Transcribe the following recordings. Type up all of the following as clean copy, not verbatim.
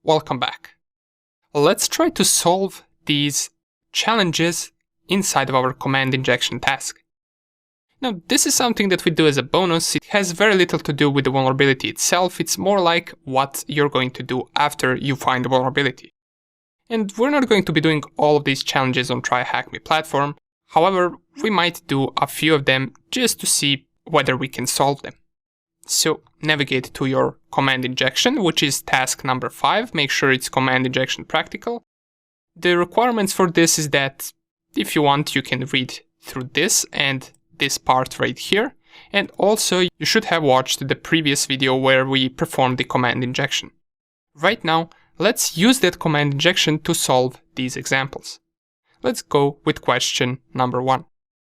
Welcome back. Let's try to solve these challenges inside of our command injection task. Now, this is something that we do as a bonus. It has very little to do with the vulnerability itself. It's more like what you're going to do after you find the vulnerability. And we're not going to be doing all of these challenges on TryHackMe platform. However, we might do a few of them just to see whether we can solve them. So navigate to your command injection, which is task number 5. Make sure it's command injection practical. The requirements for this is that if you want, you can read through this and this part right here. And also you should have watched the previous video where we performed the command injection. Right now, let's use that command injection to solve these examples. Let's go with question number 1.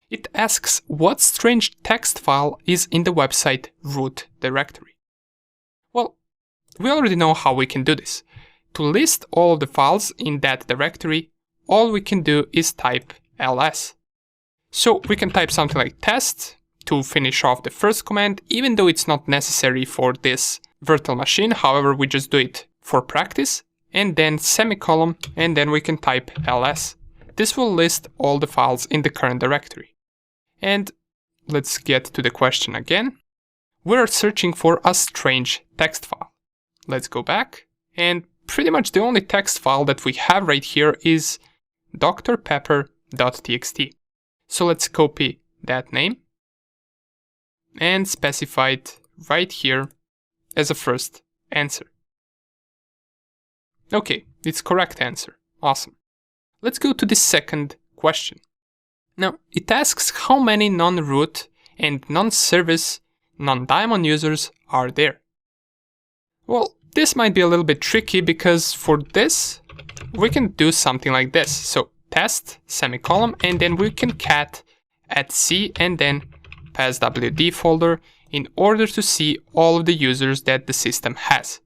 It asks what strange text file is in the website root directory. Well, we already know how we can do this. To list all of the files in that directory, all we can do is type ls. So we can type something like test to finish off the first command, even though it's not necessary for this virtual machine. However, we just do it for practice, and then semicolon, and then we can type ls. This will list all the files in the current directory. And let's get to the question again. We're searching for a strange text file. Let's go back, and pretty much the only text file that we have right here is drpepper.txt. So let's copy that name and specify it right here as a first answer. Okay, it's correct answer. Awesome. Let's go to the second question. Now, it asks how many non-root and non-service, non-daemon users are there. Well, this might be a little bit tricky because for this, we can do something like this. So test, semicolon, and then we can cat @c and then passwd folder in order to see all of the users that the system has.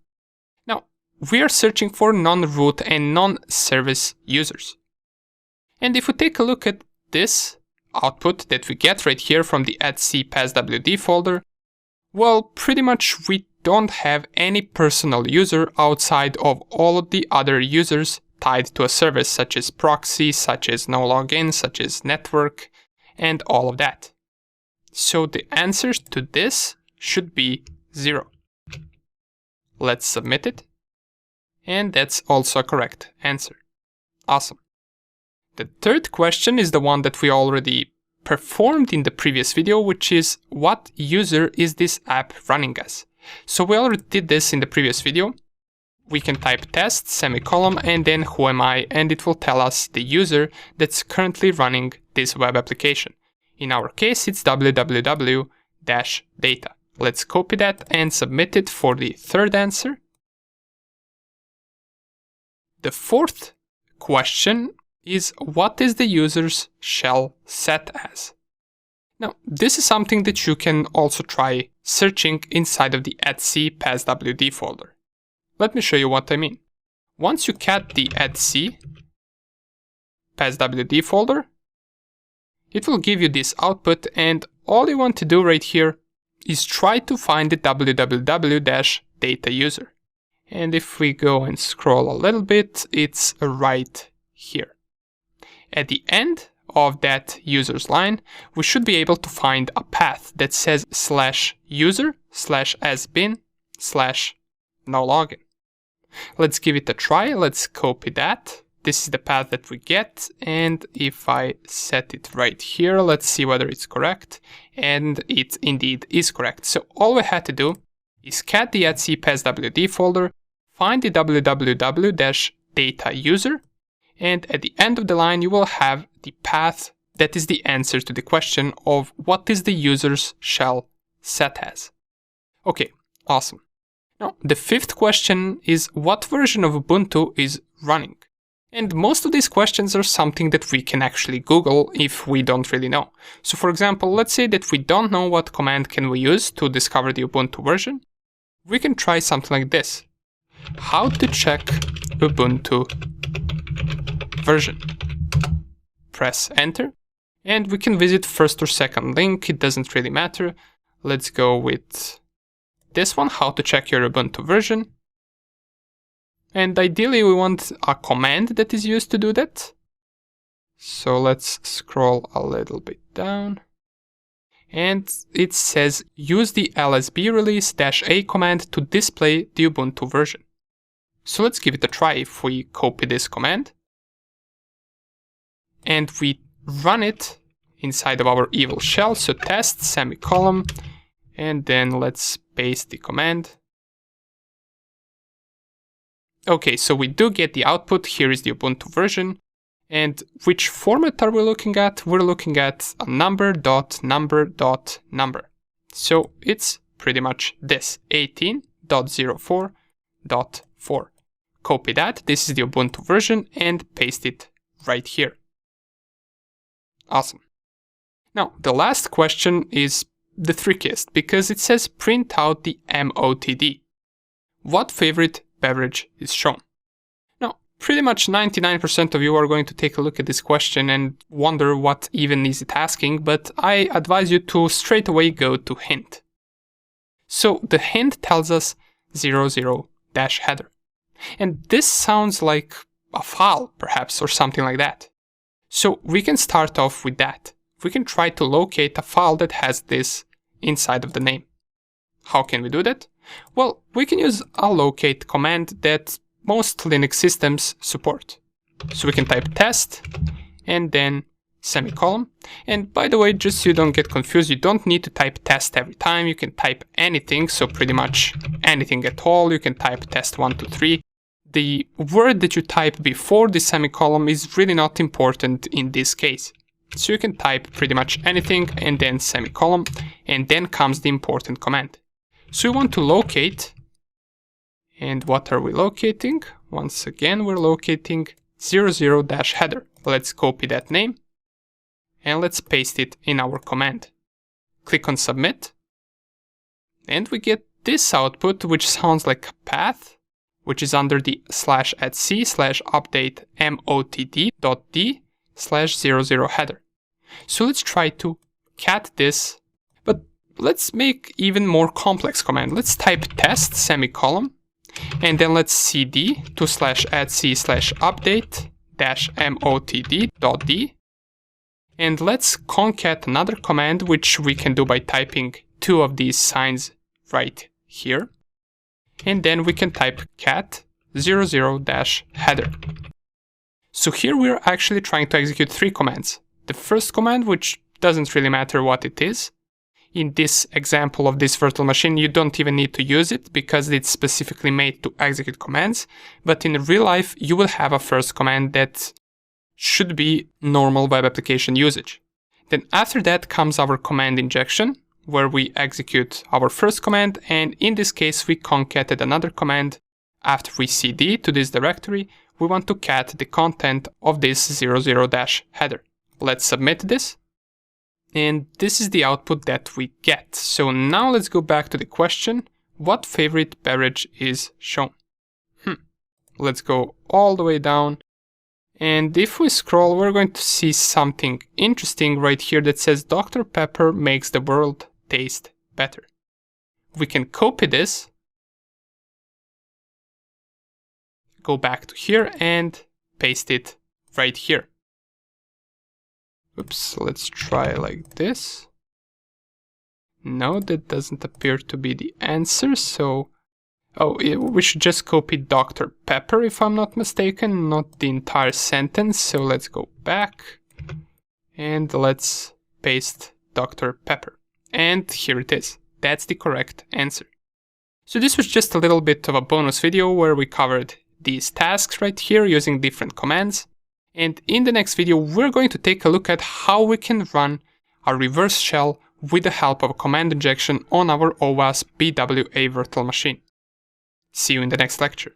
Now, we are searching for non-root and non-service users. And if we take a look at this output that we get right here from the @c passwd folder, well, pretty much we don't have any personal user outside of all of the other users tied to a service such as proxy, such as no login, such as network, and all of that. So the answer to this should be 0. Let's submit it. And that's also a correct answer. Awesome. The third question is the one that we already performed in the previous video, which is what user is this app running as? So we already did this in the previous video. We can type test, semicolon, and then who am I, and it will tell us the user that's currently running this web application. In our case, it's www-data. Let's copy that and submit it for the third answer. The fourth question is what is the user's shell set as? Now, this is something that you can also try searching inside of the @c passwd folder. Let me show you what I mean. Once you cat the @c passwd folder, it will give you this output, and all you want to do right here is try to find the www-data user. And if we go and scroll a little bit, it's right here. At the end of that user's line, we should be able to find a path that says /user/has-been/no-login. Let's give it a try. Let's copy that. This is the path that we get. And if I set it right here, let's see whether it's correct. And it indeed is correct. So all we had to do is cat the @c passwd folder, find the www-data user, and at the end of the line, you will have the path that is the answer to the question of what is the user's shell set as. Okay, awesome. Now, the fifth question is what version of Ubuntu is running? And most of these questions are something that we can actually Google if we don't really know. So for example, let's say that we don't know what command can we use to discover the Ubuntu version. We can try something like this. How to check Ubuntu version. Press enter, and we can visit first or second link, it doesn't really matter. Let's go with this one, how to check your Ubuntu version. And ideally we want a command that is used to do that. So let's scroll a little bit down. And it says use the lsb release-a command to display the Ubuntu version. So let's give it a try. If we copy this command and we run it inside of our evil shell, so test semicolon, and then let's paste the command. Okay, so we do get the output. Here is the Ubuntu version. And which format are we looking at? We're looking at a number.number.number. So it's pretty much this, 18.04.4. Copy that, this is the Ubuntu version, and paste it right here. Awesome. Now, the last question is the trickiest, because it says print out the MOTD. What favorite beverage is shown? Now, pretty much 99% of you are going to take a look at this question and wonder what even is it asking, but I advise you to straight away go to hint. So the hint tells us 00-header. And this sounds like a file, perhaps, or something like that. So we can start off with that. We can try to locate a file that has this inside of the name. How can we do that? Well, we can use a locate command that most Linux systems support. So we can type test and then semicolon. And by the way, just so you don't get confused, you don't need to type test every time. You can type anything, so pretty much anything at all. You can type test 1, 2, 3. The word that you type before the semicolon is really not important in this case. So you can type pretty much anything and then semicolon, and then comes the important command. So we want to locate, and what are we locating? Once again, we're locating 00-header. Let's copy that name, and let's paste it in our command. Click on submit, and we get this output, which sounds like a path, which is under the /etc/update motd.d/00-header. So let's try to cat this, but let's make even more complex command. Let's type test semicolon, and then let's cd to /etc/update-motd.d, and let's concat another command, which we can do by typing two of these signs right here. And then we can type cat 00-header. So here we're actually trying to execute three commands. The first command, which doesn't really matter what it is. In this example of this virtual machine, you don't even need to use it because it's specifically made to execute commands. But in real life, you will have a first command that should be normal web application usage. Then after that comes our command injection, where we execute our first command, and in this case we concated another command. After we cd to this directory, we want to cat the content of this 00-header. Let's submit this, and this is the output that we get. So now let's go back to the question, what favorite beverage is shown? Let's go all the way down, and if we scroll, we're going to see something interesting right here that says Dr. Pepper makes the world taste better. We can copy this, go back to here and paste it right here. Oops, let's try like this. No, that doesn't appear to be the answer, so... Oh, we should just copy Dr. Pepper if I'm not mistaken, not the entire sentence, so let's go back and let's paste Dr. Pepper. And here it is. That's the correct answer. So this was just a little bit of a bonus video where we covered these tasks right here using different commands. And in the next video, we're going to take a look at how we can run a reverse shell with the help of a command injection on our OWASP BWA virtual machine. See you in the next lecture.